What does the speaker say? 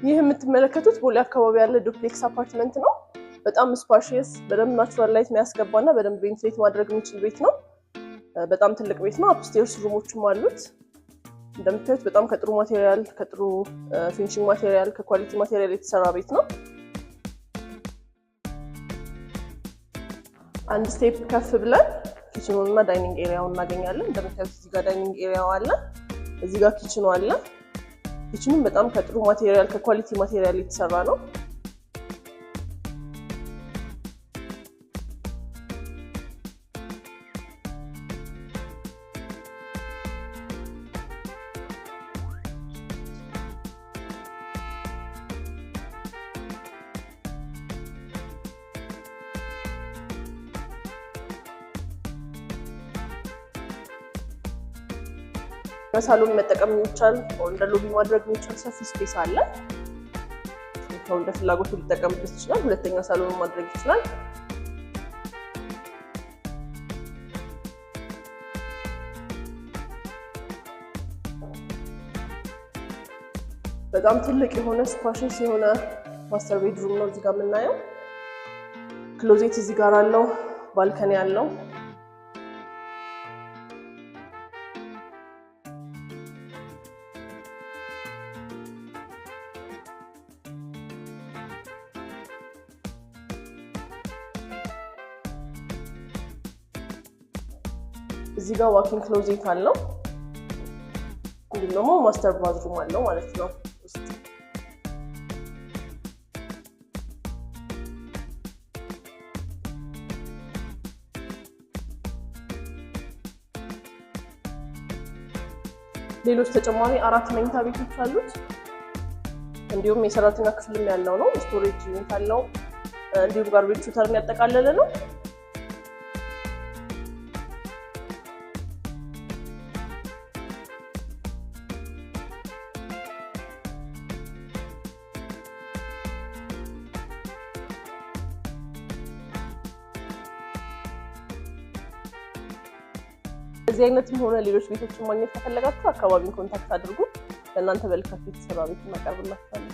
ይህ የምትመለከቱት ቦሌ አካባቢ ያለ ዱፕሌክስ አፓርትመንት ነው። በጣም ስፓሺየስ በደንብ ናቹራል ላይት የሚያስገባና በደንብ ቬንቲሌት ማድረግ የሚችል ቤት ነው። በጣም ትልቅ ቤት ነው። አፕስቴርስ ሩሞችም አሉት። እንደምታዩት በጣም ከጥሩ ማቴሪያል ከጥሩ ፊኒሺንግ ማቴሪያል ከኳሊቲ ማቴሪያል የተሰራ ቤት ነው። አንድ ስቴፕ ከፍ ብለን ኪችኑን እና ዳይኒንግ ኤሪያውን እናገኛለን። እንደምታዩት እዚህ ጋር ዳይኒንግ ኤሪያው አለ፣ እዚህ ጋር ኪችኑ አለ። ኪችኑም በጣም ከጥሩ ማቴሪያል ከኳሊቲ ማቴሪያል የተሰራ ነው። ሳሎን መጠቀም የሚቻል እንደ ሎቢ ማድረግ የሚቻል ሰፊ ስፔስ አለ። ሰው እንደ ፍላጎቱ ሊጠቀምበት ይችላል። ሁለተኛ ሳሎን ማድረግ ይችላል። በጣም ትልቅ የሆነ ስፓሽስ የሆነ ማስተር ቤድሩም ነው እዚህ ጋር የምናየው። ክሎዜት እዚህ ጋር አለው፣ ባልከኒ አለው። እዚህ ጋር ዋኪንግ ክሎዜት አለው። እንዲሁም ደግሞ ማስተር ባዝሩም አለው ማለት ነው። ሌሎች ተጨማሪ 4 መኝታ ቤቶች አሉት። እንዲሁም የሰራተኛ ክፍልም ያለው ነው። ስቶሬጅ ዩኒት አለው። እንዲሁም ጋርቤጅ ሹተርን ያጠቃለለ ነው። እዚህ አይነትም ሆነ ሌሎች ቤቶችን ማግኘት ከፈለጋችሁ አካባቢን ኮንታክት አድርጉ። ለእናንተ በልካችሁ የተሰራ ቤት እናቀርብላችኋለን።